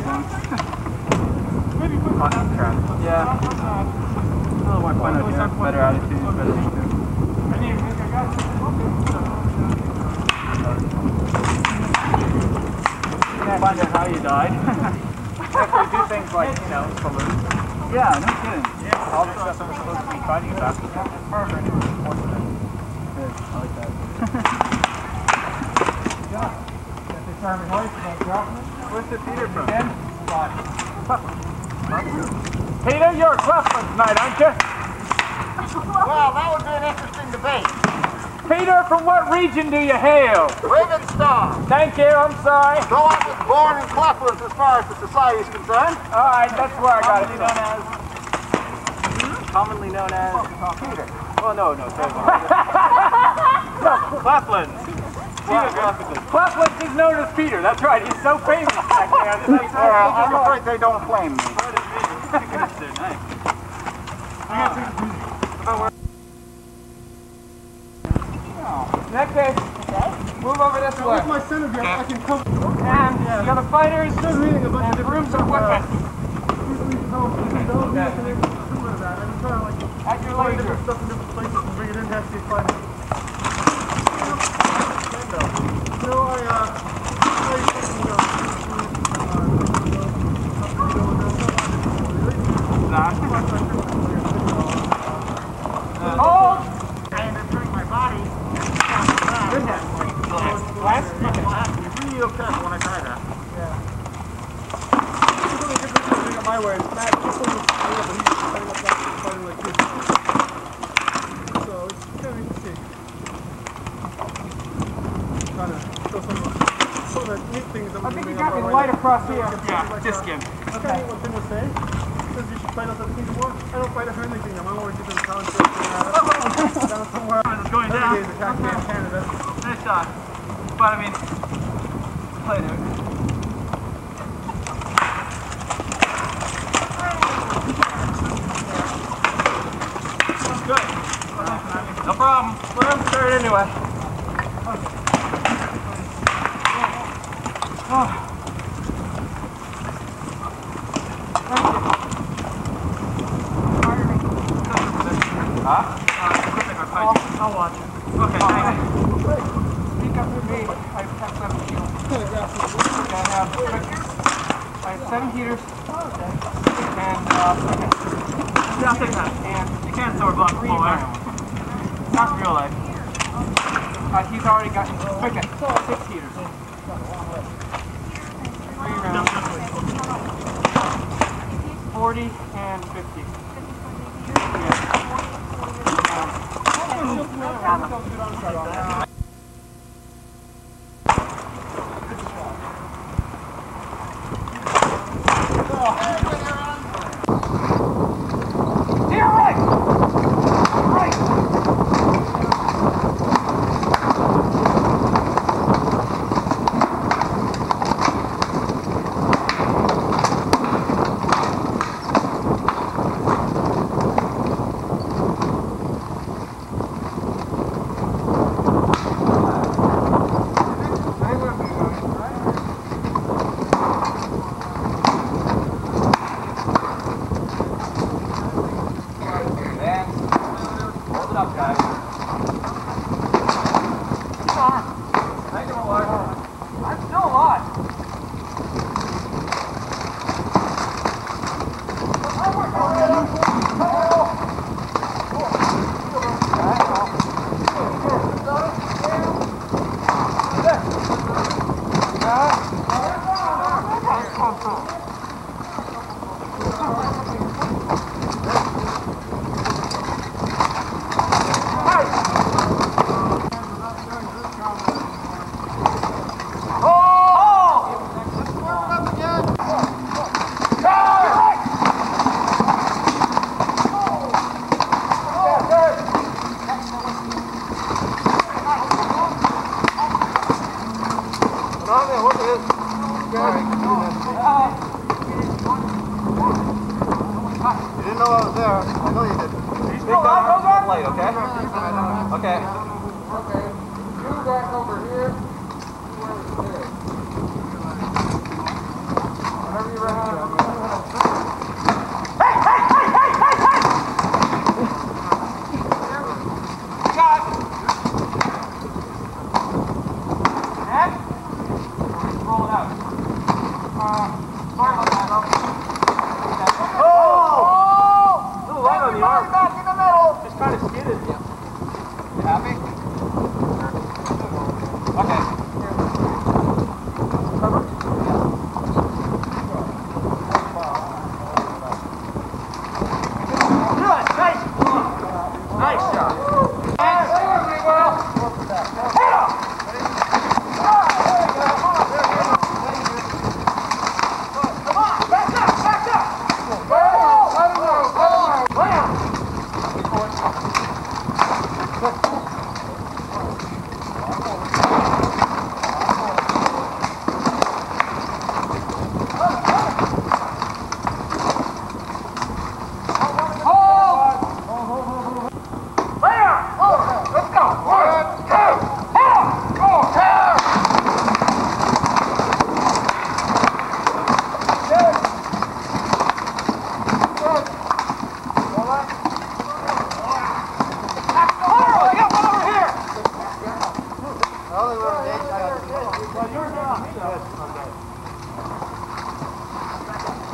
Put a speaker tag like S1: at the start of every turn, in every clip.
S1: things. Maybe put cotton crap. Yeah. A little more fun out here. Better attitude, better attitude. Find out how you died. Actually do things like, you know, salute. Yeah, no kidding. Yeah, all the stuff that we're supposed to be fighting about. Perfect. Good, I like that. Where's the Peter from? Peter, you're a Claflin tonight, aren't you?
S2: Well, that would be an interesting debate.
S1: Peter, from what region do you hail?
S2: Ravenstar.
S1: Thank you, I'm sorry.
S2: Though I was born in Claflin as far as the society is concerned.
S1: Alright, that's where I got it.
S2: Commonly known as Peter.
S1: Oh, no. Claflin. Claflin is known as Peter, that's right. He's so famous back there.
S2: I'm afraid they don't claim me.
S1: Next day, move over this way.
S3: With my center here, I can come.
S1: And the other fighters and the rooms of weapons. At your leisure.
S3: Stuff in different places and bring it in to actually find it.
S1: Hold!
S2: I ended up turning my body.
S1: Lance?
S2: I'll have to be real careful when I try that.
S3: Yeah. My way. Matt, just so he's fighting like this. So it's kind of interesting. Kind of show some neat things that
S1: I think you got me light across here.
S3: Yeah, just skim. That's kind of what Finn was saying. Because you should fight out other things more. I don't fight a herd thing. I'm always getting townships down somewhere.
S1: It's going down.
S3: Days attacking in Canada.
S1: Nice shot. But I mean, play it. Good. No problem. Let him start anyway. Oh. Thank you. Huh? I'll watch it. Okay, thanks. Speak up for me. I have 7 heaters. I have 7 heaters. And, okay. Yeah, I'll take that. And you can't store block before. Not real life. He's already got, okay, 6 heaters. 3 rounds. 40 and 50. Yeah.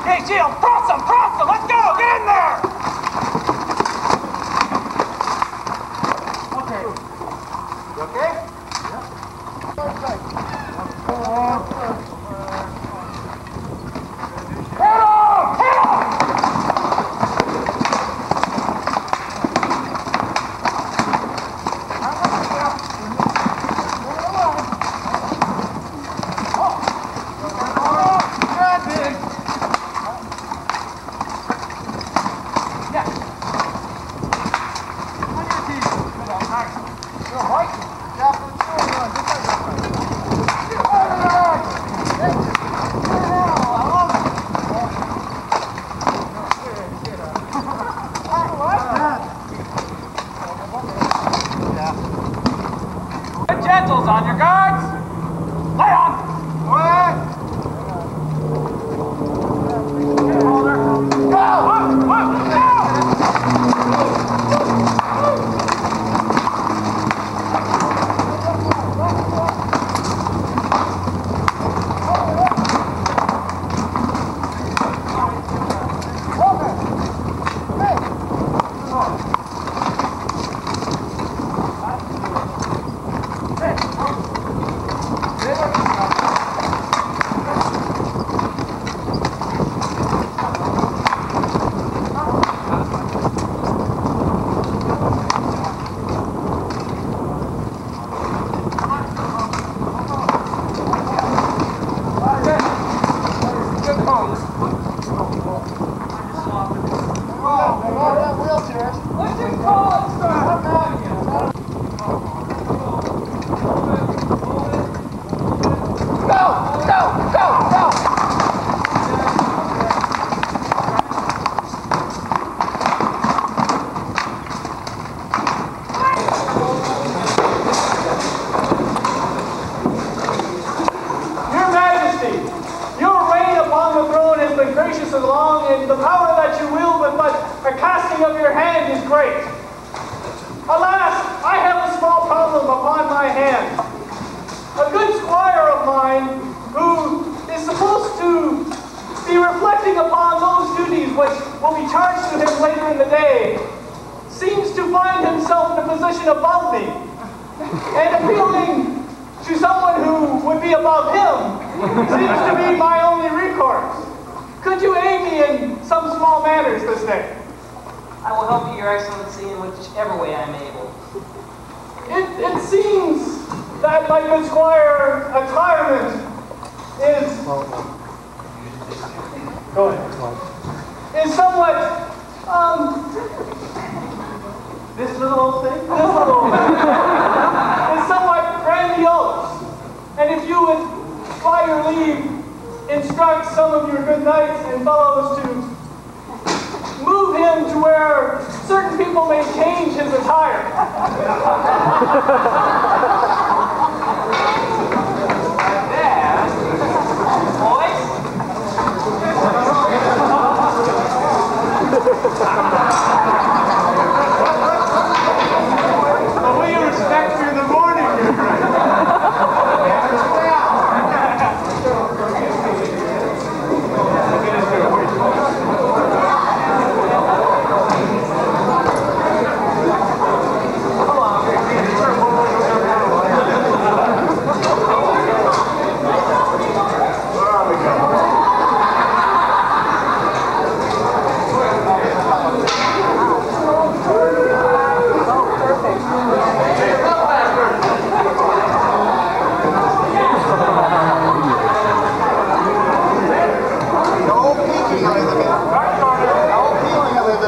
S1: Hey, Jill, cross them! Let's go! Get in there! Okay. You okay? Yeah. Gentles, on your guards! Lay on! The power that you wield with but a casting of your hand is great. Alas, I have a small problem upon my hand. A good squire of mine, who is supposed to be reflecting upon those duties which will be charged to him later in the day, seems to find himself in a position above me, and appealing to someone who would be above him seems to be my only recourse. Could you aid me in some small matters this day?
S4: I will help you, Your Excellency, in whichever way I am able.
S1: It seems that my good squire, Attirement, is... Go ahead. Is somewhat, this little old thing? This little old thing. Is somewhat grandiose. And if you would, by your leave, instruct some of your good knights and fellows to move him to where certain people may change his attire.
S4: Boys?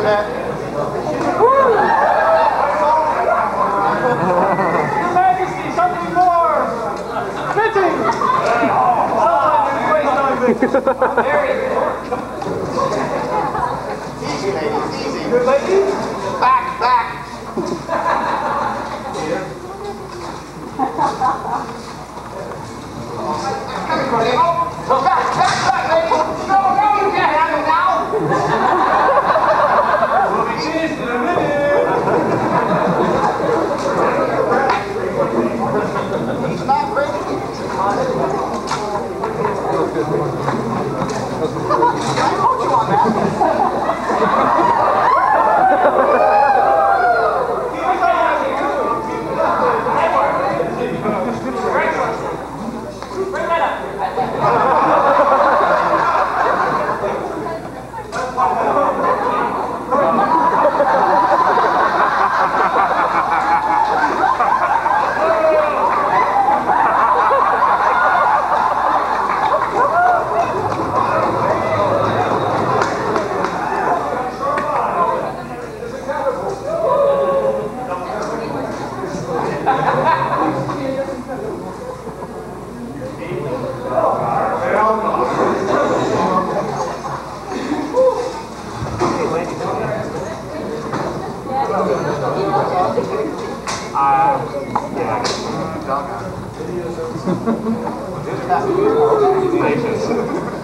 S2: a bit.
S3: Your Majesty, something more fitting.
S4: Very good.
S2: Easy, ladies, easy.
S3: Good ladies.
S2: Back, back. Go back, back, back, ladies. No, no, you can't have it now.
S3: We'll be finished in a minute.
S2: He's not ready. I told you on that.
S4: Bring that up.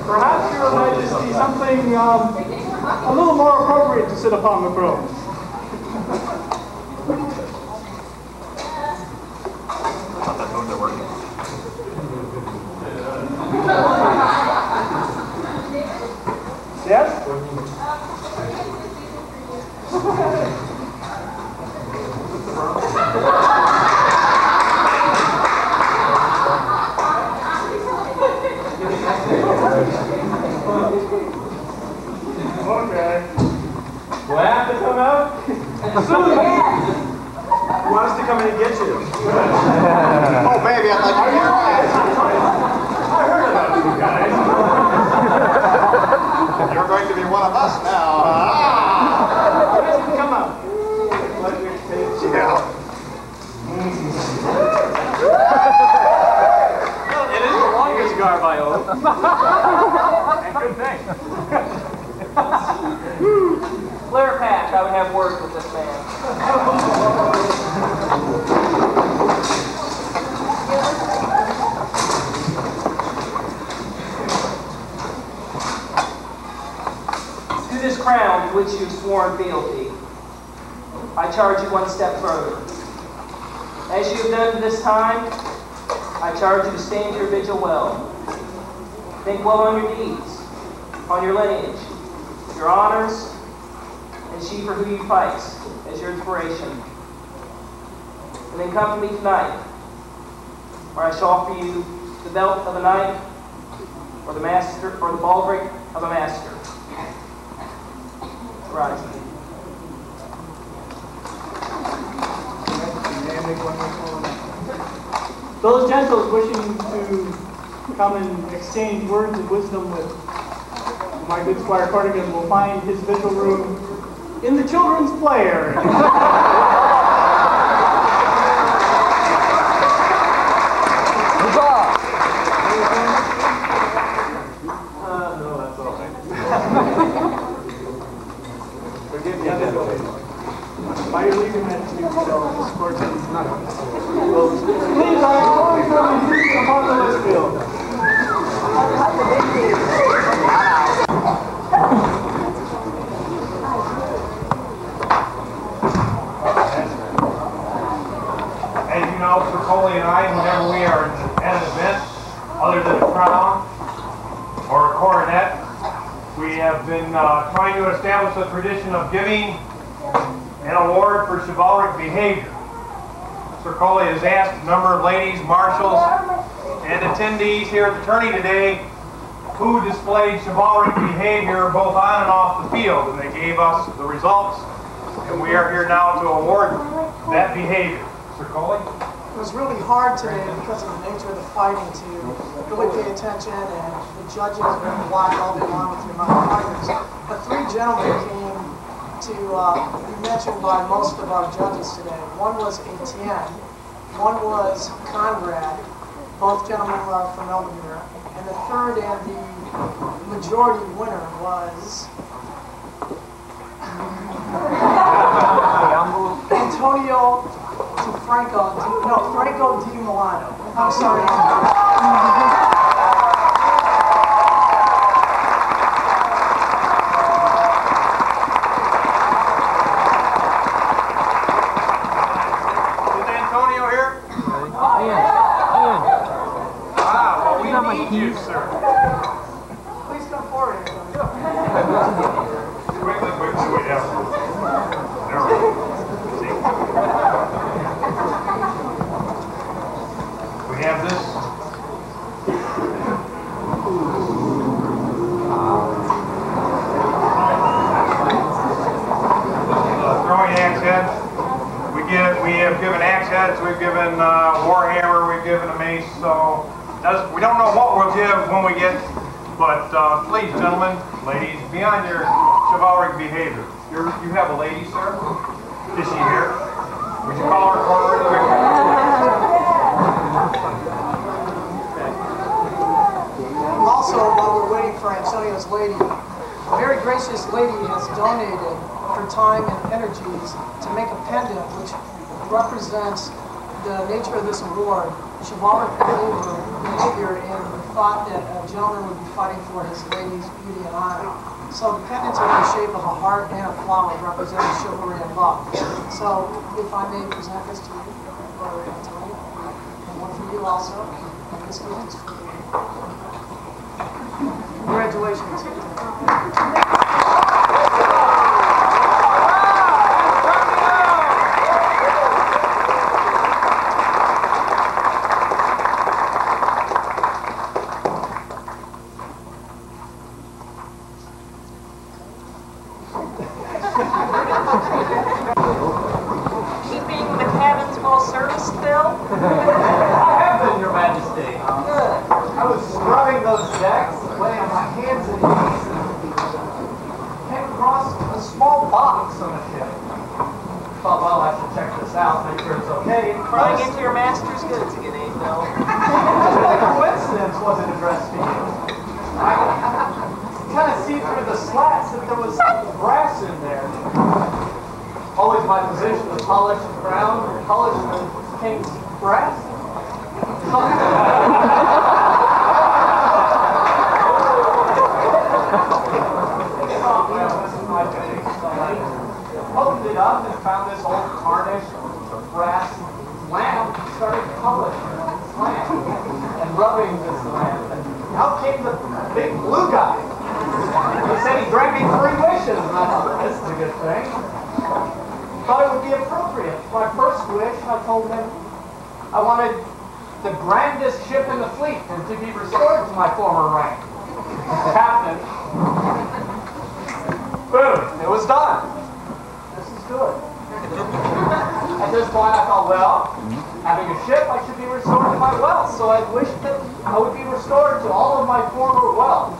S3: Perhaps, Your Majesty, something a little more appropriate to sit upon the throne. Yes? Okay.
S1: Do I have to come out?
S3: Susan! Who wants to come in and get you?
S2: Oh, baby, I'd like to hear it.
S3: I heard about you guys.
S2: You're going to be one of us now.
S3: Come out.
S2: Yeah.
S1: It is the longest garb I own. And good thing.
S4: Clear path. I would have words with this man. To this crown to which you've sworn fealty, I charge you one step further. As you have done to this time, I charge you to stand your vigil well. Think well on your deeds, on your lineage, your honors, and she for who you fight as your inspiration. And then come to me tonight, where I shall offer you the belt of a knight, or the master, or the baldric of a master. Rise.
S3: Those gentles wishing to come and exchange words of wisdom with my good Squire Cordigan will find his vigil room in the children's play area.
S1: No, that's all right. Forgive me,
S3: By your leaving that to this court is not. Please, I call you from upon the list bill.
S1: As you know, Sir Coley and I, whenever we are at an event other than a crown or a coronet, we have been trying to establish a tradition of giving an award for chivalric behavior. Sir Coley has asked a number of ladies, marshals, and attendees here at the tourney today who displayed chivalric behavior both on and off the field, and they gave us the results, and we are here now to award that behavior. Sir Coley?
S5: It was really hard today because of the nature of the fighting to really pay attention, and the judges were going to watch all day long with the amount of fighters. But three gentlemen came to be mentioned by most of our judges today. One was Etienne, one was Conrad. Both gentlemen are from Ealdormere. And the third and the majority winner was Antonio Franco Di Milano. I'm sorry.
S1: Is Antonio here? We need you, sir.
S5: Please come forward, Antonio.
S1: Wait down. There we go. See? We have this. Throwing axe heads. We have given axe heads. We've given warhammer. We've given a mace. So. We don't know what we'll give when we get, but please, gentlemen, ladies, be on your chivalric behavior. You have a lady, sir? Is she here? Would you call her forward quick?
S5: Also, while we're waiting for Antonio's lady, a very gracious lady has donated her time and energies to make a pendant which represents the nature of this award, chivalric behavior, and the thought that a gentleman would be fighting for his lady's beauty and honor. So the pendants are in the shape of a heart and a flower representing chivalry and love. So if I may present this to you, Brother Antonio, and one for you also, and this gift is for you. Congratulations.
S4: Keeping the cabin's full service, Phil?
S6: I have been, Your Majesty. Good. I was scrubbing those decks, laying on my hands and knees, and came across a small box on the ship. Thought, well, I should check this out, make sure it's okay.
S4: Crying into your master's goods again, eh, Phil?
S6: Just by coincidence was it addressed to you. I kind of see through the slats that there was brass in there. Always my position was polished and crown, polished and king's brass. Opened it up and found this old tarnished brass lamp. Started polishing this lamp and rubbing this lamp. And out came the big blue guy. He said he granted me 3 wishes. And I thought, this is a good thing. Thought it would be appropriate. My first wish, I told him, I wanted the grandest ship in the fleet and to be restored to my former rank. Captain. Boom. It was done. This is good. At this point, I thought, well, having a ship, I should be restored to my wealth. So I wished that I would be restored to all of my former wealth.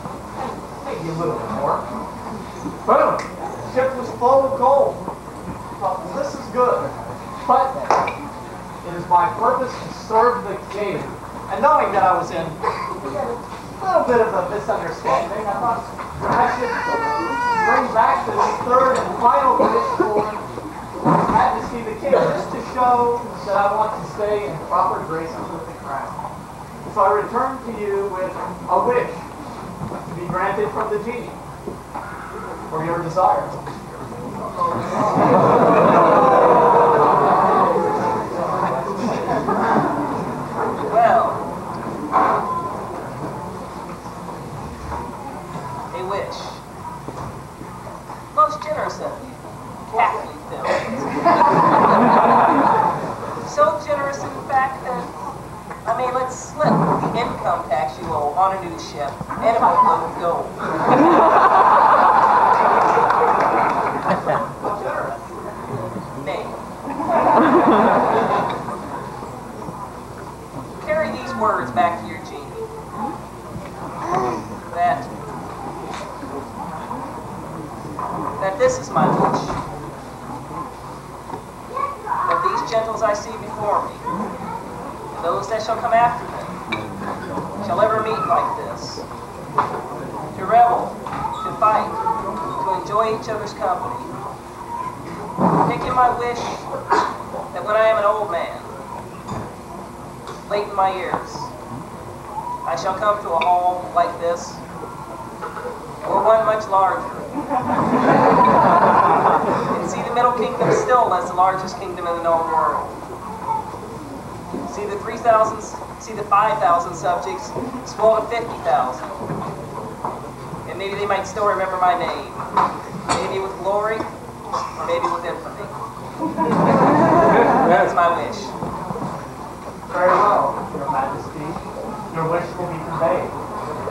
S6: Maybe a little bit more. Boom. The ship was full of gold. I thought, well, this is good. But it is my purpose to serve the king. And knowing that I was in a little bit of a misunderstanding, I thought I should bring back the third and final wish for His Majesty the King, just to show that I want to stay in proper graces with the crown. So I return to you with a wish to be granted from the genie for your desires.
S4: Well, a wish. Most generous of you, Captain Phil. So generous, in fact, that I may let slip the income tax you owe on a new ship, and it won't let it go. Nay. Carry these words back to your genie. That that this is my wish. That these gentles I see before me, and those that shall come after them, shall ever meet like this. To revel, to fight, to enjoy each other's company. Making my wish that when I am an old man, late in my years, I shall come to a hall like this, or one much larger, and see the Middle Kingdom still as the largest kingdom in the known world. See the 3,000, see the 5,000 subjects swell to 50,000. And maybe they might still remember my name. Maybe with glory, or maybe with infamy. That's my wish.
S6: Very well, Your Majesty. Your wish will be conveyed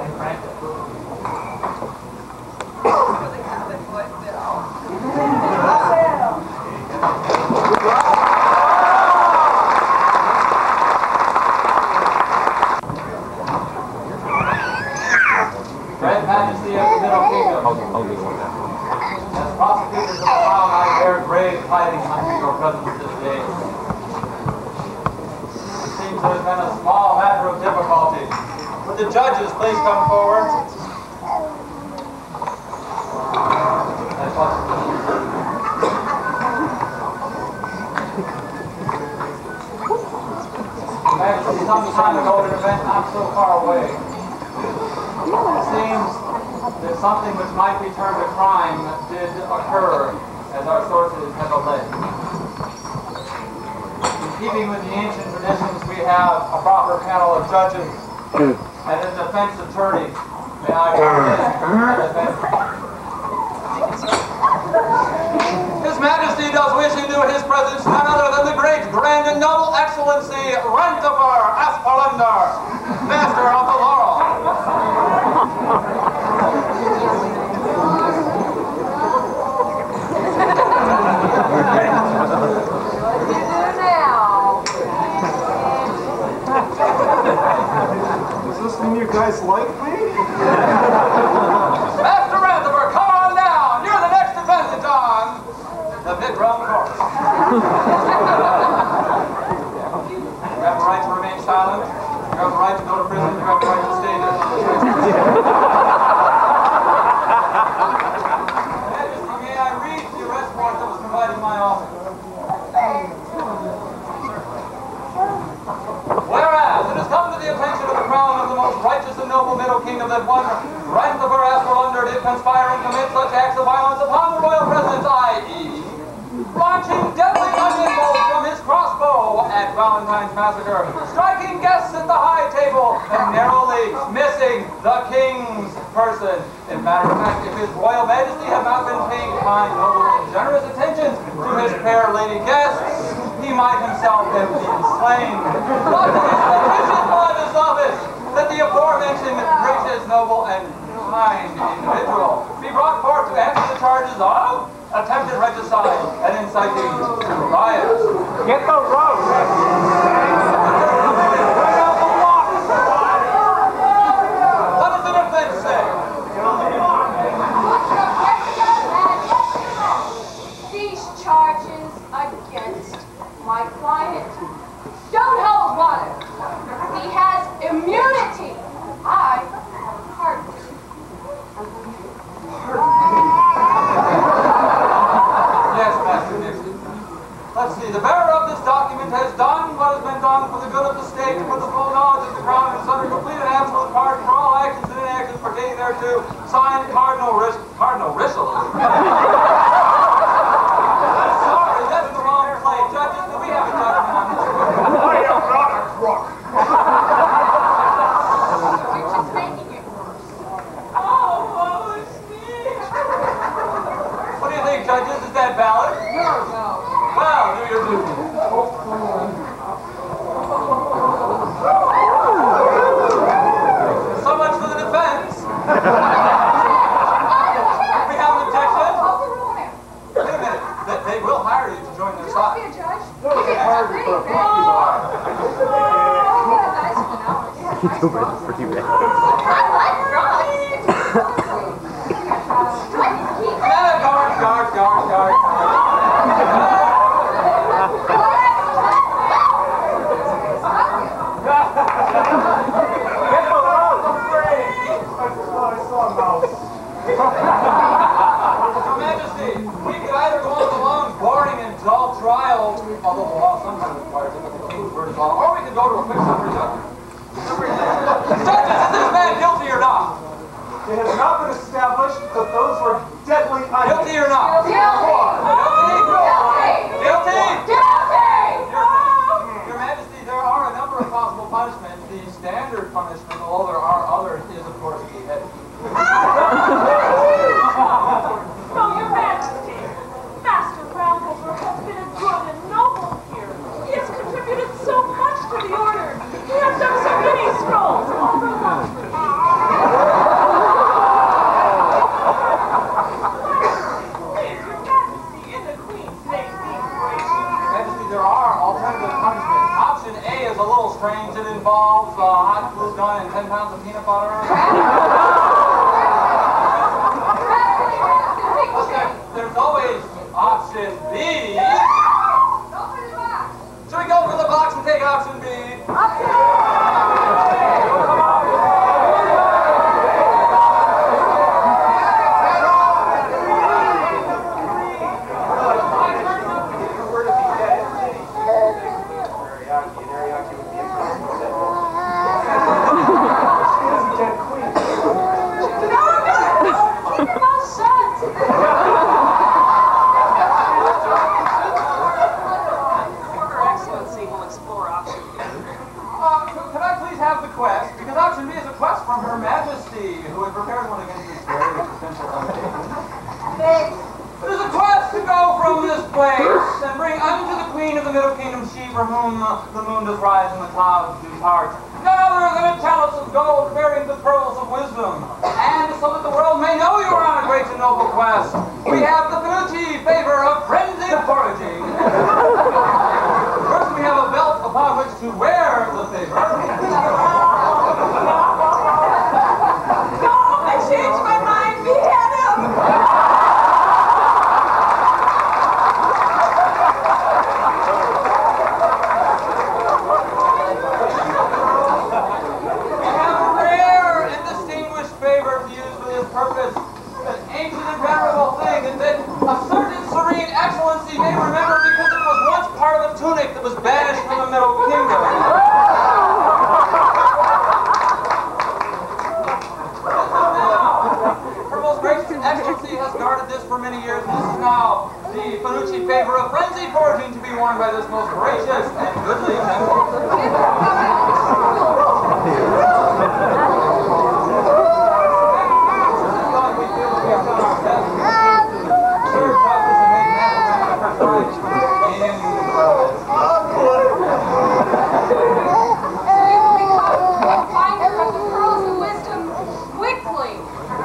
S6: and granted. Great Majesty of the Middle Kingdom. As prosecutors of the crown, I bear grave tidings unto your presence this day. It seems there's been a small matter of difficulty. Would the judges please come forward? Majesty, some time ago, an event not so far away. It seems that something which might be termed a crime did occur, as our sources have alleged. In keeping with the ancient traditions, we have a proper panel of judges and a defense attorney. May I present the defense? His Majesty does wish into his presence none other than the great, grand, and noble excellency, Windor, Master of the Laurel.
S3: Does this mean you guys like me?
S6: Master Windor, come on down. You're the next defendant on the mid-round course. You have the right to remain silent. You have the right to go to prison. You have the right to stay there. Majesty, may I read the arrest warrant that was provided in my office? Whereas it has come to the attention of the crown of the most righteous and noble Middle Kingdom that one Windor did conspire and commit such acts of violence upon the royal presence, i.e., launching deadly onion bolts from his crossbow at Valentine's Massacre, striking guests at the high table, and narrowly missing the king's person. In matter of fact, if his royal majesty had not been paying kind, noble, and generous attention to his fair lady guests, he might himself have been slain. But it is the vision by this office that the aforementioned gracious, noble, and kind individual be brought forth to answer the charges of attempted regicide and inciting to riots.
S1: Get the rope!
S6: What does the defense say?
S7: These charges against my client don't hold water. He has immunity. I pardon.
S6: Yes, Master Nixon. Let's see. The bearer of this document has done what has been done for the good of the state and for the full knowledge of the crown and is under complete and absolute pardon for all actions and inactions pertaining thereto. Signed, Cardinal Richelieu. Sorry, that's the wrong plate. Judges, do we have a document on this?
S2: I am not a crook.
S7: You're just making it worse.
S6: What do you think, judges? Is that valid?
S7: No.
S6: Well, do your duty. So much for the defense. We have an objection?
S7: Overrule him.
S6: Wait a minute. They will hire you to join their
S7: You must be
S6: side.
S7: a judge.
S3: No,
S7: You
S3: it's
S7: get
S3: hard
S7: pretty
S3: for a
S7: bad.
S1: Pretty bad.
S7: I like frogs.
S6: Can I guard go? Your Majesty, we could either go on the long, boring, and dull trial, although the law sometimes requires it, but the king's word is law, or we could go to a quick summary judgment. Judges, is this man guilty or not?
S1: It has not been established that those were deadly items.
S6: Guilty or not?
S7: Guilty!
S6: Guilty?
S7: Guilty!
S6: Your Majesty, there are a number of possible punishments. The standard punishment, although there are others, is of course beheading.
S8: No, Your Majesty, Master Brownover has been a good and noble peer. He has contributed so much to the order. He has done so many scrolls. Please, Your Majesty, in the Queen's name, be gracious.
S6: Majesty, there are alternative punishments. Option A is a little strange. It involves a hot glue gun and 10 pounds of peanut butter. There's always option B. Should we go for the box and take option B? Because option B is a quest from Her Majesty, who had prepared one against this very potential undertaking. It is a quest to go from this place and bring unto the Queen of the Middle Kingdom she from whom the moon does rise and the clouds do part. None other than a chalice of gold bearing the pearls of wisdom. And so that the world may know you are on a great and noble quest, we have the Finucci favor of frenzied foraging. First we have a belt upon which to wear the favor.
S8: Change my mind, behead him!
S6: We have a rare and distinguished favor to use for this purpose. An ancient and venerable thing, and that a certain serene excellency may remember because it was once part of a tunic that was banished from the Middle Kingdom. Excellency has guarded this for many years, and this is now the Finucci favor of frenzied foraging to be worn by this most gracious and goodly temple.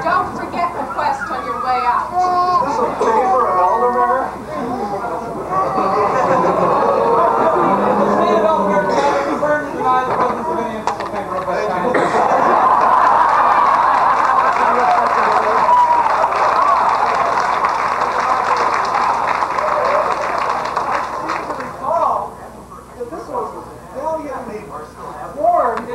S7: Don't forget the quest on your way out.
S1: Is this a favor of Ealdormere?
S6: The state of Ealdormere cannot confirm to deny the presence of any official favor of that kind.
S1: This was valiantly warned by...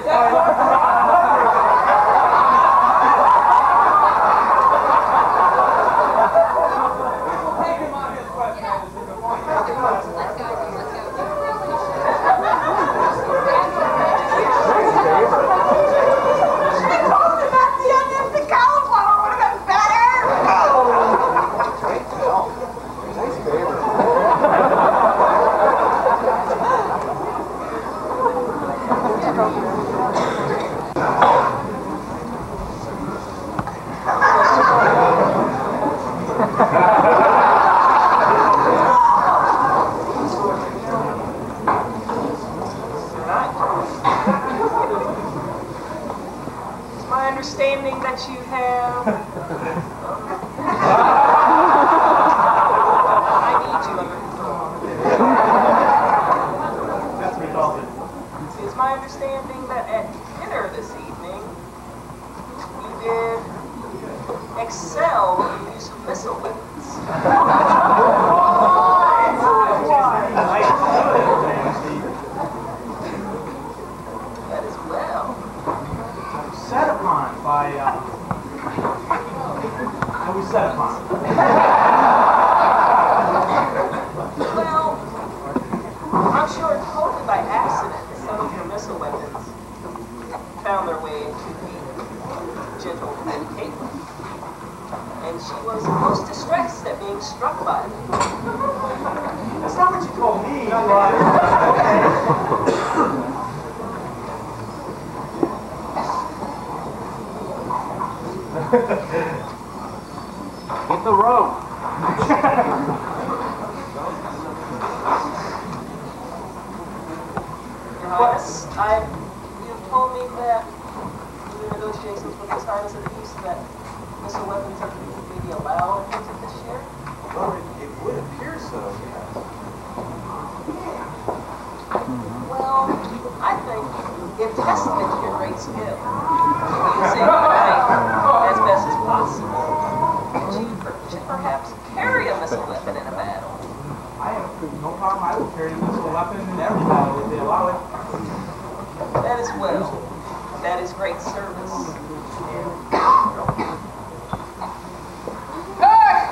S8: Understanding that you have. I need you under control. It's my understanding that at dinner this evening, you did excel in the use of missile weapons.
S4: Well, I'm sure totally by accident some of your missile weapons found their way to the gentle and Caitlin. And she was most distressed at being struck by it.
S6: That's not what you told me. Get the rope.
S4: Your Highness, you've told me that in your negotiations with His Highness of the East that missile weapons are completely allowed into this year?
S6: Well, it would appear so, yes.
S4: Well, I think in testament to your great skill, you can save the night as best as possible. And you should perhaps carry a missile weapon in a battle.
S6: I have no problem. I will carry a missile weapon in every battle if they allow it.
S4: That is well. That is great service.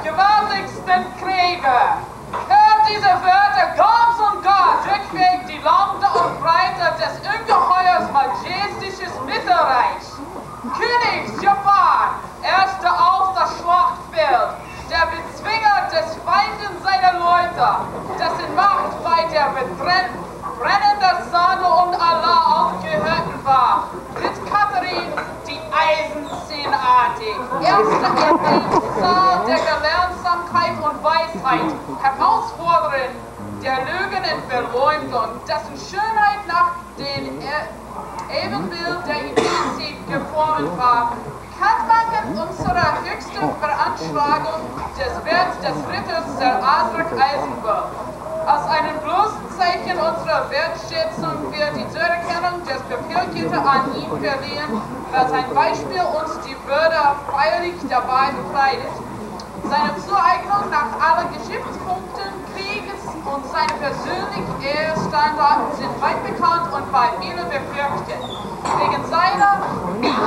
S9: Gewaltigsten Krieger! Hört diese Wörter ganz und gar durchweg die Lande und Breite des Ungeheuers majestätisches Mittelreichs. König Jafar, erster auf das Schlachtfeld, der Bezwinger des Feindes seiner Leute, dessen Macht bei der brennenden Sonne und Allah aufgehört war, mit Katharin die Eisenzehnartig, erste Erlebniszahl der Gelernsamkeit und Weisheit, herausfordern der Lügen und Verleumdung, dessen Schönheit nach dem Ebenbild der Idee geformt war, bekannt machen unserer höchsten Veranschlagung des Werts des Ritters der Azrak Eisenberg. Als einem bloßen Zeichen unserer Wertschätzung wird die Zuerkennung des Befehlgitter an ihn verliehen, weil sein Beispiel uns die Würde feierlich dabei bekleidet. Seine Zueignung nach allen Geschichtspunkten Krieges und seine persönlichen Ehrstandarten sind weit bekannt und bei vielen befürchtet. Wegen seiner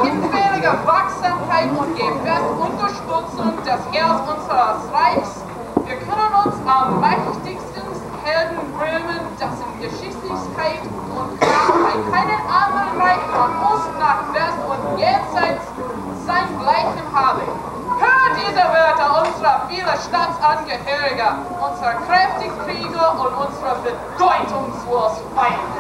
S9: hinfälligen Wachsamkeit und gefestigten Unterstützung des Heers unseres Reichs, wir können uns am mächtigsten Helden rühmen, dessen Geschichtlichkeit und Krankheit keinen anderen Reich von Ost nach West und jenseits seinesgleichen habe. Hört diese Wörter unserer vielen Staatsangehöriger, unserer kräftigen Krieger und unserer bedeutungslosen Feinde.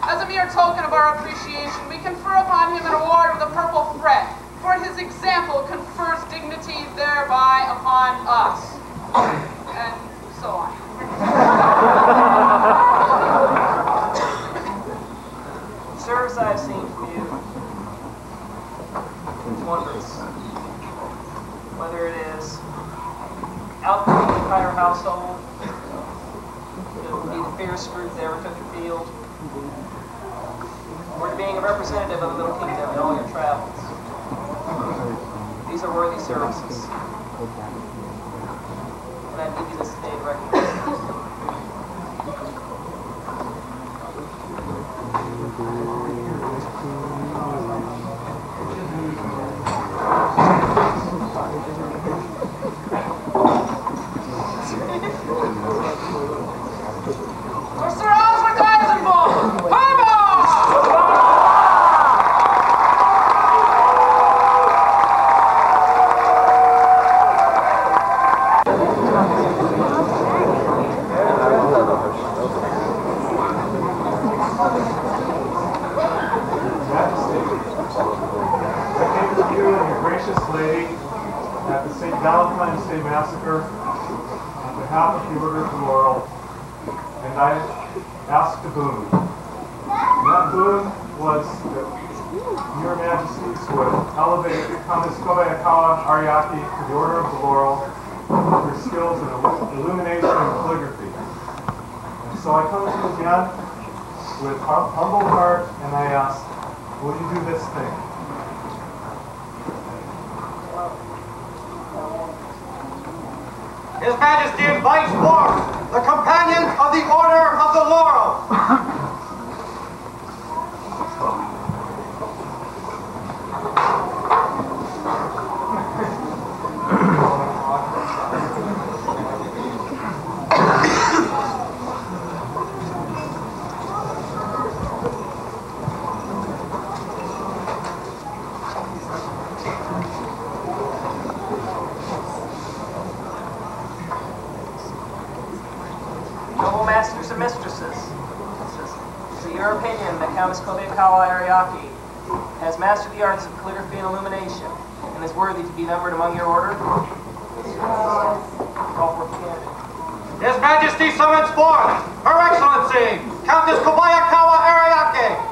S9: As a mere token of our appreciation, we confer upon him an award with a purple thread, for his example confers dignity thereby upon us. And so on.
S4: Service I have seen from you is wondrous. Whether it is outfitting the entire household, it would be the fiercest group that ever took the field, or to being a representative of the Middle Kingdom in all your travels. These are worthy services. And I give you this day to recognize.
S10: I asked a boon. And that boon was that Your Majesties would elevate Countess Kobayakawa Ariake to the Order of the Laurel for her skills in illumination and calligraphy. And so I come to you again with humble heart, and I ask, will you do this thing?
S2: His Majesty invites forth the companion of the Order of the Laurel.
S4: Masters and mistresses, is it your opinion that Countess Kobayakawa Ariake has mastered the arts of calligraphy and illumination and is worthy to be numbered among your order? Call for the candidate.
S2: His Majesty summons forth Her Excellency, Countess Kobayakawa Ariake.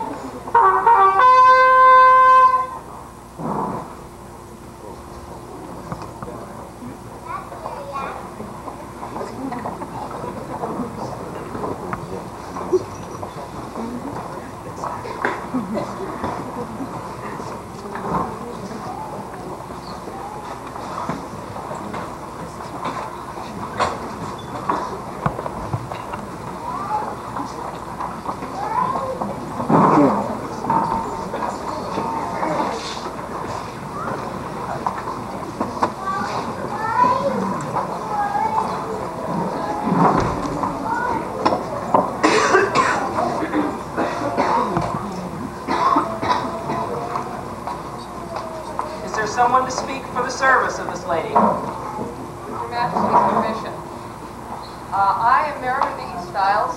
S4: Someone to speak for the service of this lady.
S7: Your Majesty's permission. I am Meredith Styles.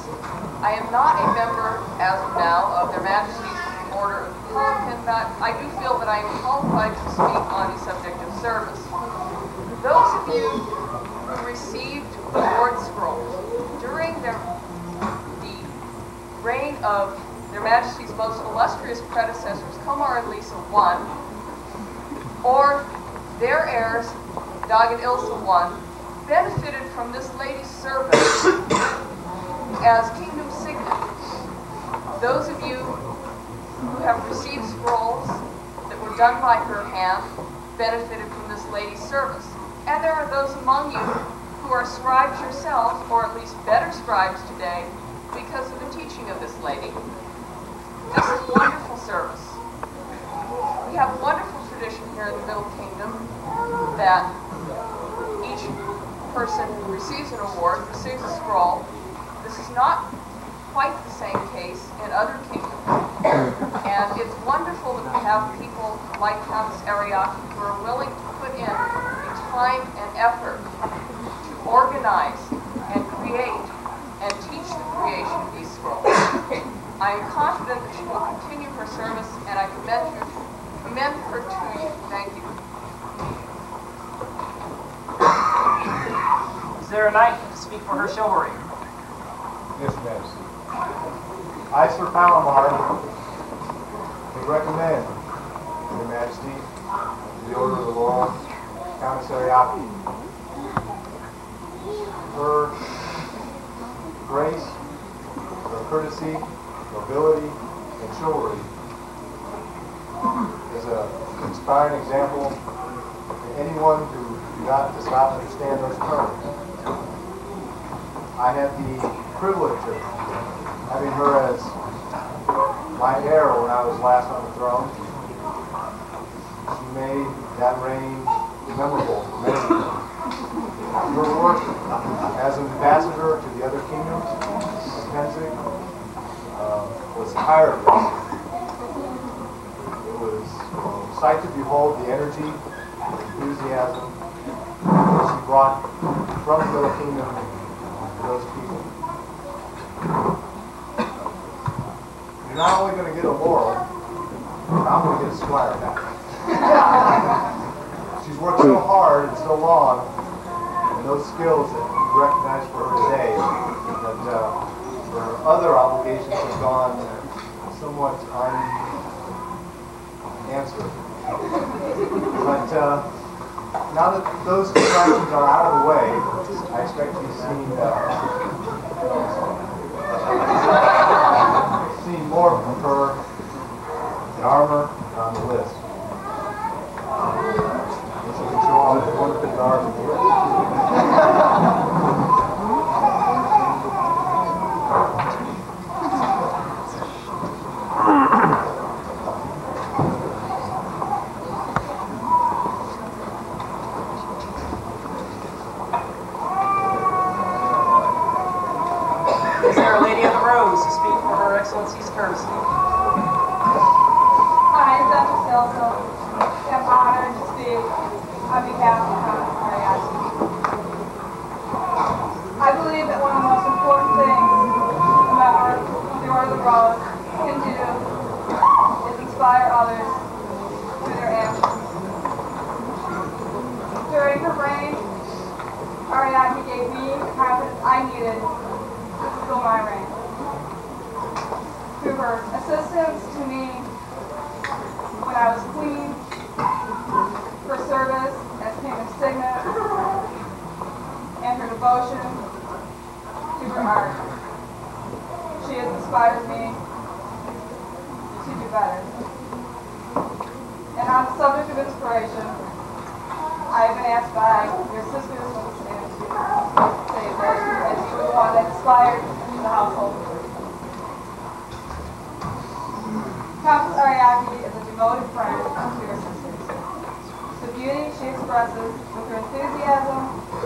S7: I am not a member, as of now, of Their Majesty's Order of the Pelican, but I do feel that I am qualified to speak on the subject of service. Those of you who received the Award Scrolls during the reign of Their Majesty's most illustrious predecessors, Komar and Lisa I, or their heirs, Dag and Ilsa I, benefited from this lady's service as kingdom signet. Those of you who have received scrolls that were done by her hand benefited from this lady's service. And there are those among you who are scribes yourselves, or at least better scribes today, because of the teaching of this lady. This is wonderful service. We have a wonderful tradition here in the Middle Kingdom that each person who receives an award receives a scroll. This is not quite the same case in other kingdoms. And it's wonderful that we have people like Countess Ariake who are willing to put in the time and effort to organize and create and teach the creation of these scrolls. I am confident that she will continue her service, and I commend her to you. Thank you.
S4: Is there a knight to speak for her chivalry?
S10: Yes, Majesty. I, Sir Palomar, would recommend Your Majesty to the Order of the Laurel, Countess Ariake. Her grace, her courtesy, nobility, and chivalry is an inspiring example to anyone who does not understand those terms. I had the privilege of having her as my heir when I was last on the throne. She made that reign memorable for many people. Her work as an ambassador to the other kingdoms of Penzig was tireless. It was a sight to behold the energy, the enthusiasm that she brought from the Middle Kingdom to those people. You're not only going to get a laurel, but I'm going to get a squire back. She's worked so hard and so long, and those skills that we recognize for her today, that other obligations have gone somewhat unanswered. But now that those distractions are out of the way, I expect to be seeing more of her in armor on the list. So we can show all the wonderful guards on the list.
S4: Is there a lady of the rose to speak for Her Excellency's courtesy?
S11: Hi, Countess Elsa. I'm honored to speak on behalf of Countess Ariake. I believe that one of the most important things a member of the Order of the Rose can do is inspire others through their actions. During her reign, Ariake gave me the confidence I needed to fulfill my reign. Through her assistance to me when I was queen, her service as King of Signet, and her devotion to her art. She has inspired me to do better. And on the subject of inspiration, I have been asked by your sisters from the stand to say that as you were the one that inspired the household. Countess Ariake is a devoted friend to her sisters. The beauty she expresses with her enthusiasm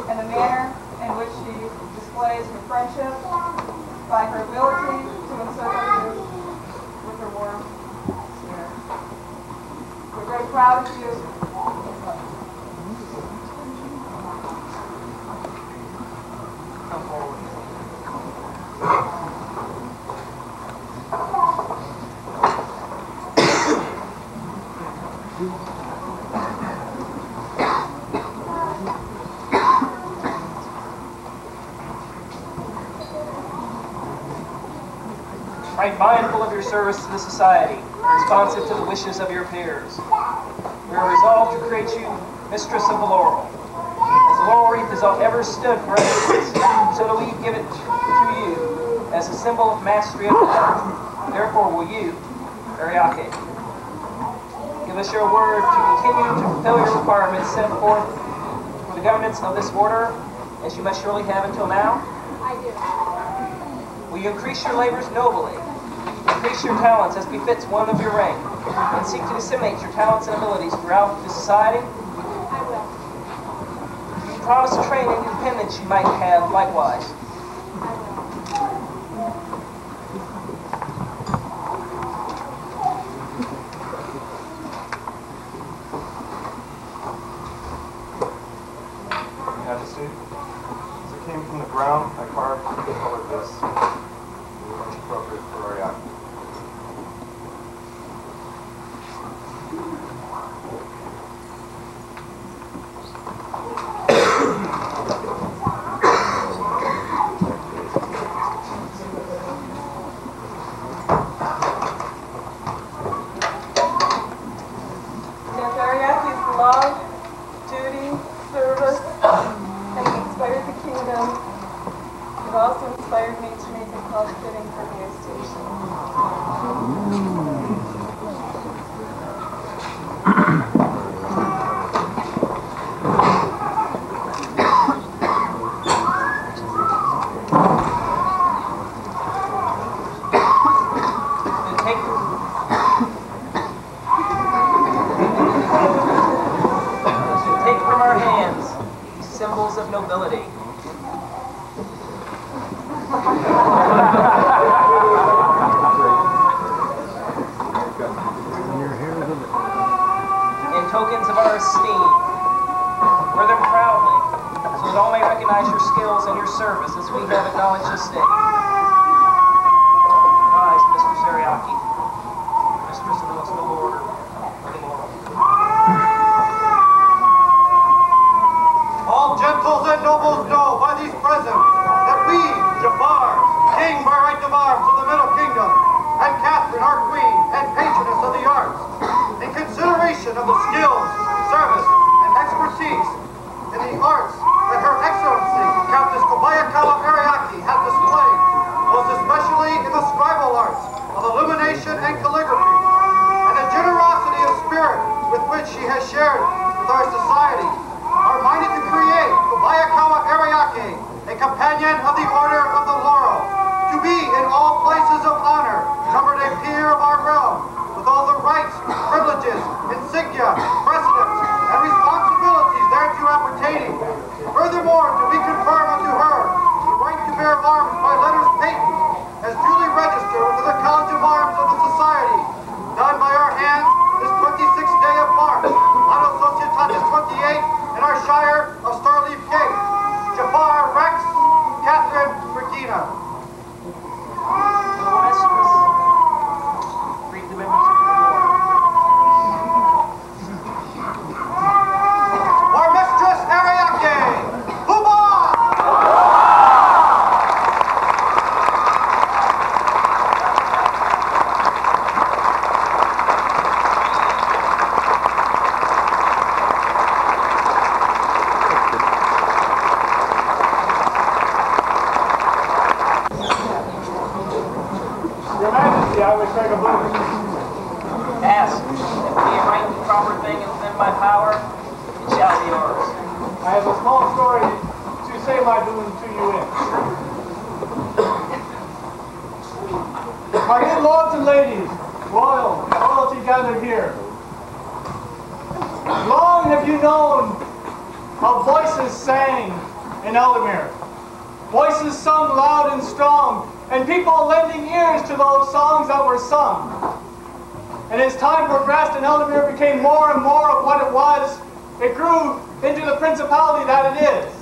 S11: and the manner in which she displays her friendship by her ability to encircle you with her warm spirit. We're very proud of you.
S4: Come forward. Right mindful of your service to the society, responsive to the wishes of your peers. We are resolved to create you mistress of the laurel. As the laurel wreath has ever stood for excellence, so do we give it to you as a symbol of mastery of the art. Therefore will you, Ariake, give us your word to continue to fulfill your requirements set forth for the governance of this order, as you must surely have until now?
S11: I do.
S4: Will you increase your labors nobly, increase your talents as befits one of your rank, and seek to disseminate your talents and abilities throughout the society?
S11: I will.
S4: Do you promise to train and independence you might have likewise?
S11: I will.
S10: Majesty, as it came from the ground, I carved and colored this. Much appropriate for Ariake.
S11: Yes, Ariake's love, duty, service, has inspired the kingdom. It also inspired me to make a call fitting for the station.
S4: Take from our hands these symbols of nobility.
S2: appreciation of the skills, service, and expertise in the arts that Her Excellency, Countess Kobayakawa Ariake, has displayed, most especially in the scribal arts of illumination and calligraphy, and the generosity of spirit with which she has shared with our society, are minded to create Kobayakawa Ariake a companion of the Order of the Laurel, to be in all places of honor, numbered a peer of our realm, with all the rights, privileges, insignia, precedents, and responsibilities thereto appertaining. Furthermore, do we confirm unto her the right to bear arms by letters patent, as duly registered with the College of Arms of the Society, done by our hands this 26th day of March, Anno Societatis 28, in our Shire of Starleaf Gate. Jafar Rex, Catherine Regina.
S4: Greet the members of the board.
S2: Our Mistress Ariake! Huba!
S3: Your Majesty, I wish I could boon.
S4: Ask, if we arrange the proper thing and within my power, it shall be yours.
S3: I have a small story to say my boon to you in. My good lords and ladies, royalty gathered here. Long have you known how voices sang in Ealdormere. Voices sung loud and strong, and people lending ears to those songs that were sung. And as time progressed and Ealdormere became more and more of what it was, it grew into the principality that it is.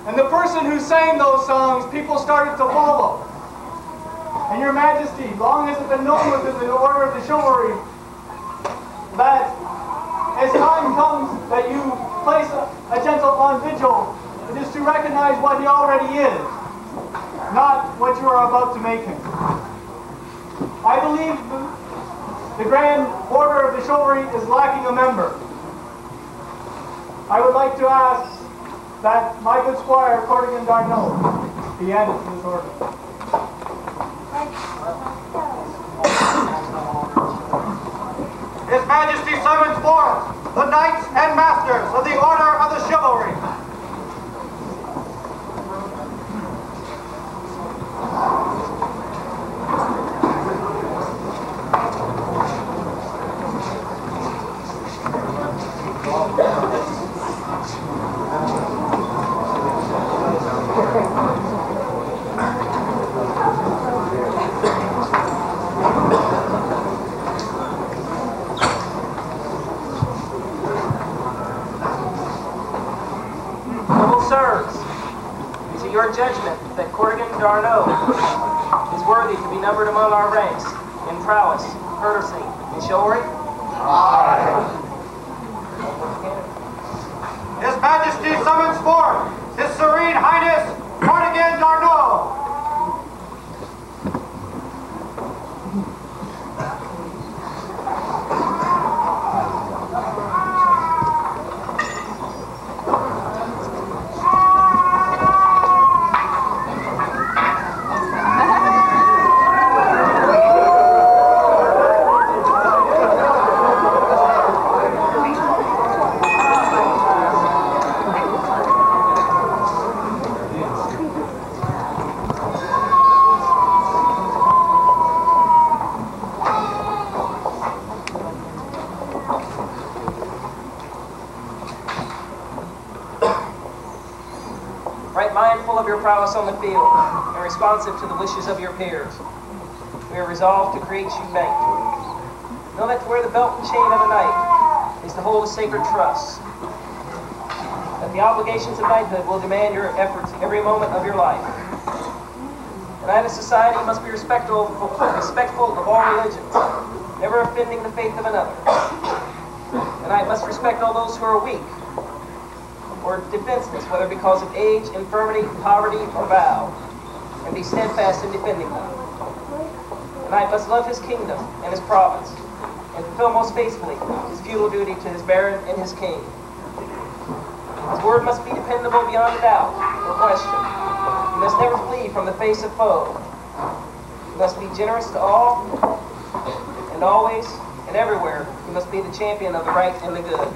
S3: And the person who sang those songs, people started to follow. And Your Majesty, long has it been known within the Order of the Chivalry that as time comes that you place a gentleman on vigil, it is to recognize what he already is, not what you are about to make him. I believe the Grand Order of the Chivalry is lacking a member. I would like to ask that my good squire, Cordigan be added to this order.
S2: His Majesty summons forth the Knights and Masters of the Order of the Chivalry.
S4: Sirs, is it your judgment that Cordigan is worthy to be numbered among our ranks in prowess, courtesy, and chivalry?
S2: Aye. His Majesty summons forth His Serene Highness Cordigan Darno.
S4: Mindful of your prowess on the field and responsive to the wishes of your peers, we are resolved to create you knight. Know that to wear the belt and chain of a knight is to hold a sacred trust. That the obligations of knighthood will demand your efforts every moment of your life. A knight of society must be respectful of all religions, never offending the faith of another. A knight must respect all those who are weak or defenseless, whether because of age, infirmity, poverty, or vow, and be steadfast in defending them. A knight must love his kingdom and his province, and fulfill most faithfully his feudal duty to his baron and his king. His word must be dependable beyond doubt or question. He must never flee from the face of foe. He must be generous to all, and always and everywhere he must be the champion of the right and the good.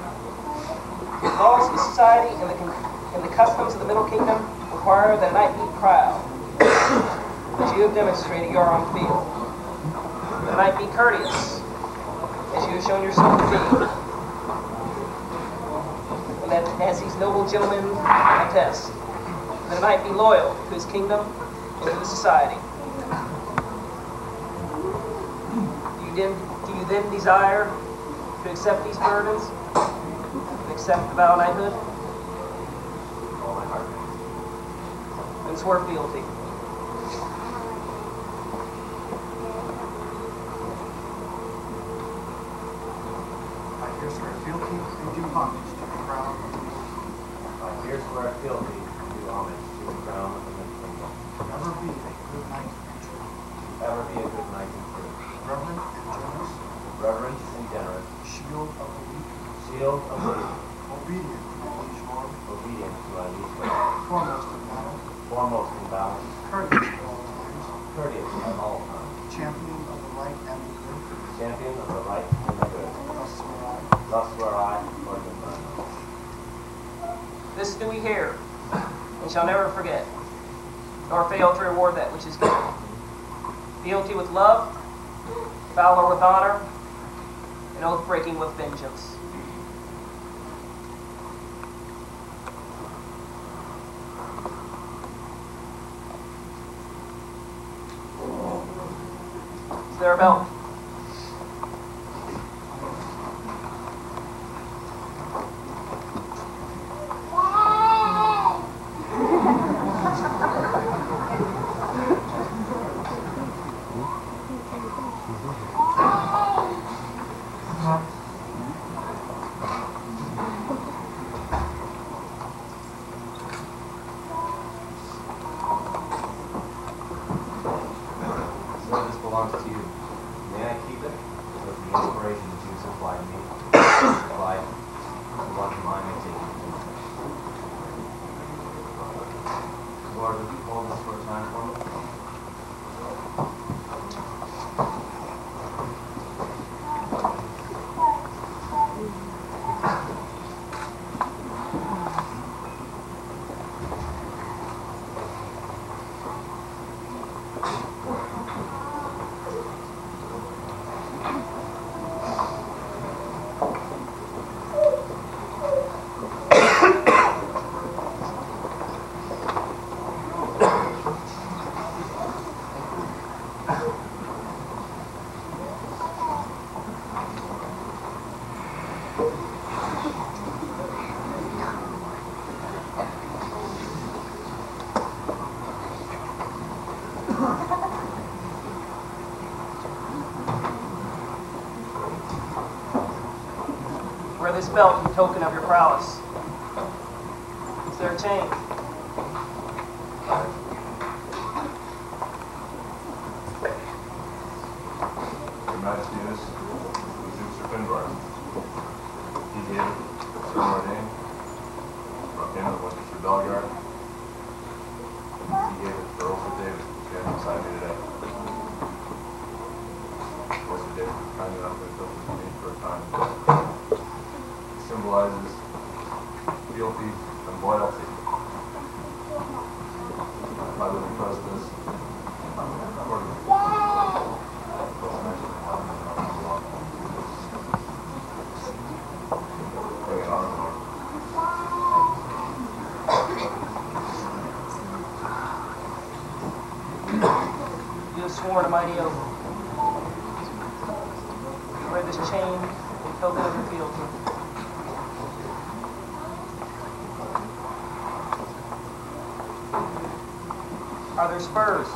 S4: The laws of society and the customs of the Middle Kingdom require that a knight be proud, as you have demonstrated your own field. That a knight be courteous, as you have shown yourself to be. And that, as these noble gentlemen attest, that a knight be loyal to his kingdom and to the society. Do you then desire to accept these burdens and accept the vow of knighthood?
S10: All my heart.
S4: And swear fealty.
S2: I here swear fealty and do homage to the crown of the kingdom.
S10: I here swear fealty and do homage to the crown of the kingdom.
S2: Ever be a good knight and true.
S10: Ever be a good knight and true.
S2: Reverent and generous.
S10: Reverent and generous.
S2: Shield of the weak.
S10: Shield of the weak.
S2: Obedient to my liege lord.
S10: Obedient to my liege lord.
S2: Foremost in battle.
S10: Foremost in battle.
S2: Courteous at all times.
S10: Courteous at all times.
S2: Champion of the right and the good.
S10: Champion of the right and the good.
S2: Thus swear I.
S10: Thus swear I, Lord of God.
S4: This do we hear, and shall never forget, nor fail to reward that which is given. Fealty with love, valor with honor, and oath-breaking with vengeance. Is there a belt? Wear this belt in token of your prowess. Is there a chain?
S12: Your Majesty, this is Sir Windor. He gave Sir Ordain from him that went to Sir Belgard. He gave it for Sir David, standing beside me today. Sir David was kind enough to fill this me for a time. It symbolizes fealty and loyalty. My living president, Cordigan.
S4: You have sworn a mighty oath. Wear this chain in token of your fealty. Are there spurs?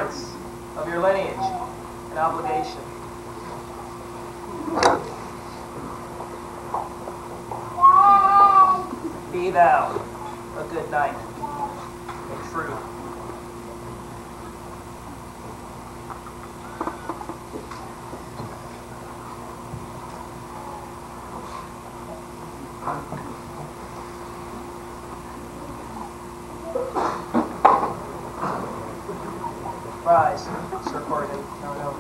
S4: records of your lineage and obligation. Be thou a good knight and true. Rise, Sir Cordigan. No.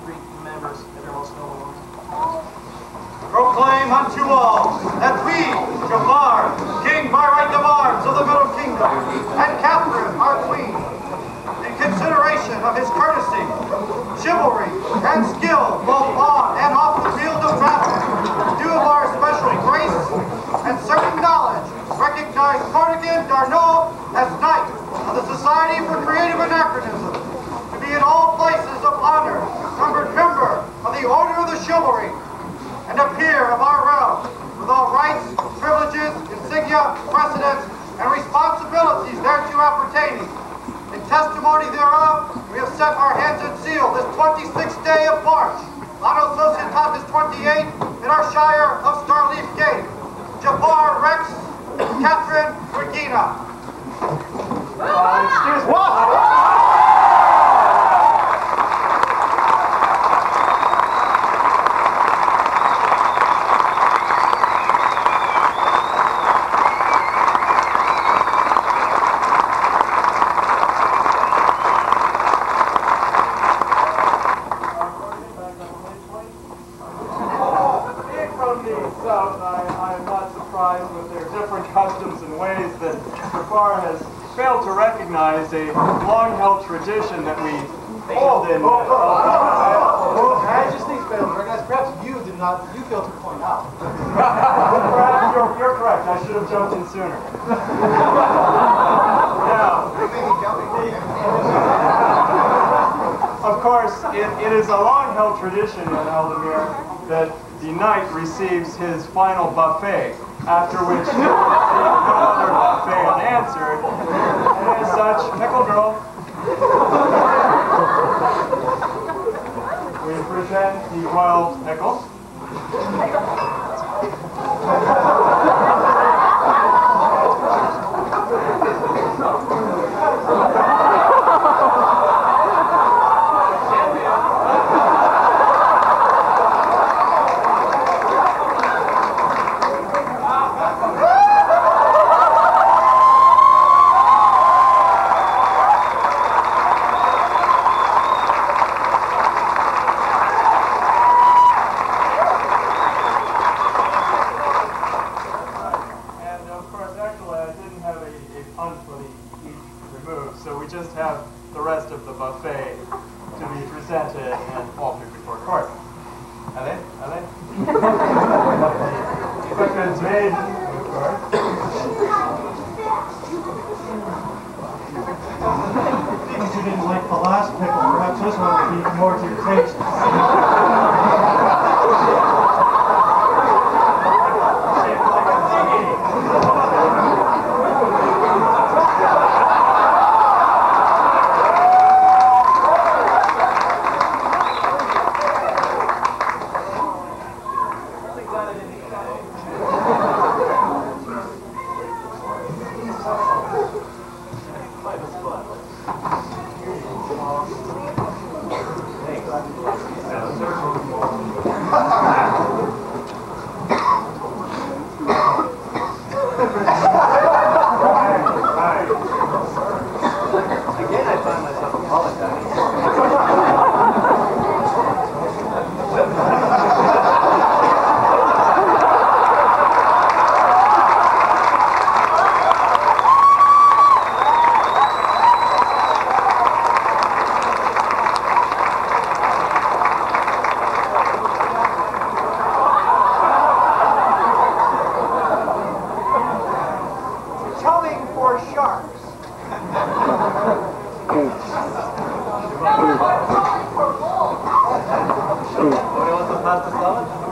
S4: Greet the members of your most noble ones.
S2: Proclaim unto all that we, Jafar, king by right of arms of the Middle Kingdom, and Catherine, our queen, in consideration of his courtesy, chivalry, and skill both on and off the field of battle, due of our special grace and certain knowledge, recognize Cordigan Darno as Knight of the Society for Creative Anachronism, to be in all places of honor, numbered member of the Order of the Chivalry, and a peer of our realm, with all rights, privileges, insignia, precedents, and responsibilities thereto appertaining. In testimony thereof, we have set our hands and seal this 26th day of March, Anno Societatis 28, in our shire of Starleaf Gate. Jafar Rex, Catherine Regina.
S3: Excuse me. Customs and ways that Jafar has failed to recognize a long-held tradition that we hold in.
S10: Majesty's failed to recognize. Perhaps you failed to point out.
S3: Perhaps you're correct. I should have jumped in sooner. Now, of course, it is a long-held tradition in Ealdormere that the knight receives his final buffet, after which no other buffet unanswered, and as such, Pickle Girl, we present the royal pickles.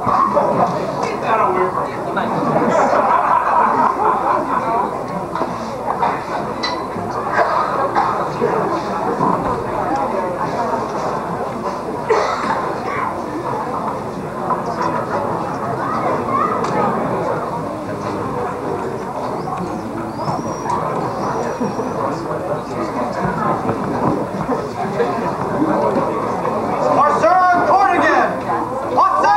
S1: That'll work.
S2: Cordigan! What's up?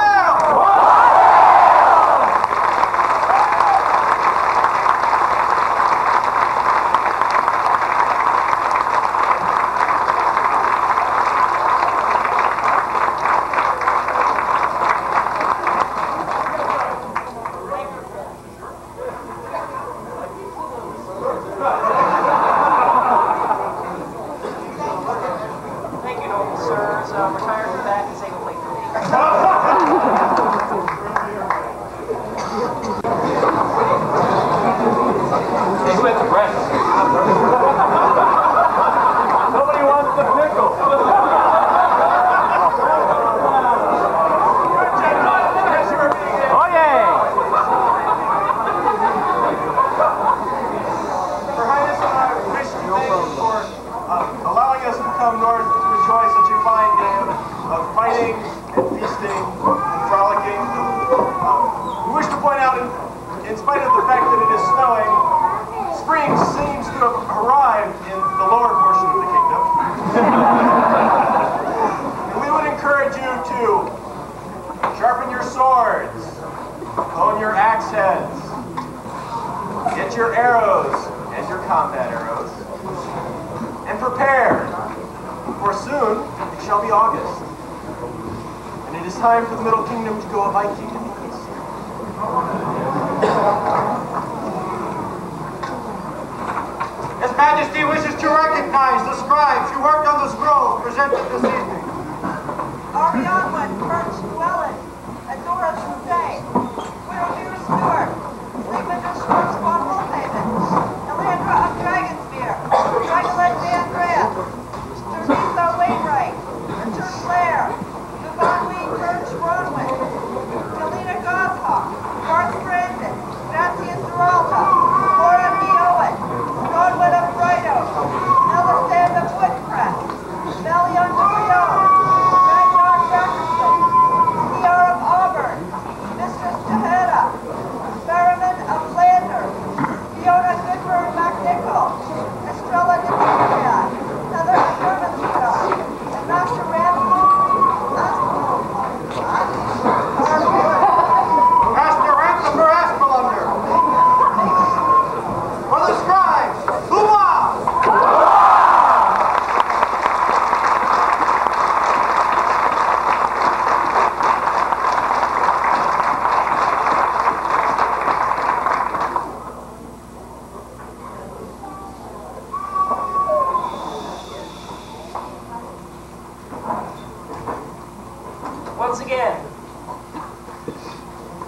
S4: Thank you, noble sirs. Retire from back and save a plate for me.
S1: Who had the bread? Nobody wants the pickle. Oh yeah!
S3: Your Highness, I wish to thank you for allowing us to come north to enjoy such a fine day of fighting and feasting and frolicking. We wish to point out, in spite of the fact that it is snowing, spring seems to have arrived in the lower portion of the kingdom. And we would encourage you to sharpen your swords, hone your axe heads, get your arrows and your combat arrows, and prepare, for soon it shall be August, and it is time for the Middle Kingdom to go a Viking in the east.
S2: His Majesty wishes to recognize the scribes who worked on the scrolls presented this evening.
S11: Ariane, Perch, Wellen, Adora Souffet, Widow Stewart, Leander Schwartz von Wolfhaven, Elandra of Dragonsmere, Dragolet de Andrea, Teresa Wainwright, Richard Blair, Yvonne Ween Perch Bronwyn, Delina Goshawk, Garth Brandon, Gracias Duralta, Laura B. Owen, Godwin of Brighto, Elisand of Woodcrest, Melion de Leon, Ragnar Jacobson, Ciar of Auburn, Mistress Tejeda, Merriman of Flanders, Fiona Goodburn MacNichol, Estrella de Victoria, Heather Shermanstown, and Master Ramsey.
S2: Master Ransomber Aspelander. For the scribes, Hooah!
S4: Once again,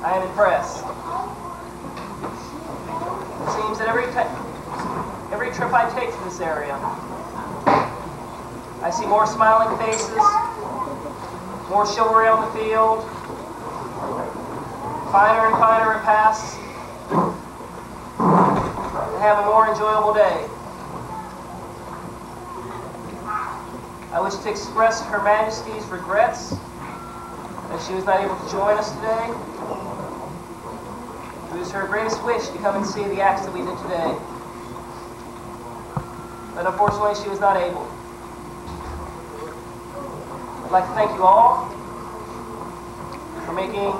S4: I am impressed. It seems that every trip I take to this area, I see more smiling faces, more chivalry on the field, finer and finer repasts, and have a more enjoyable day. I wish to express Her Majesty's regrets that she was not able to join us today. It was her greatest wish to come and see the acts that we did today. But unfortunately, she was not able. I'd like to thank you all for making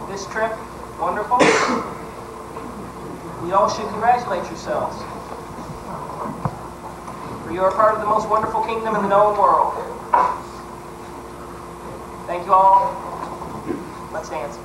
S4: this trip wonderful. You all should congratulate yourselves, for you are part of the most wonderful kingdom in the known world. Thank you all. Let's dance.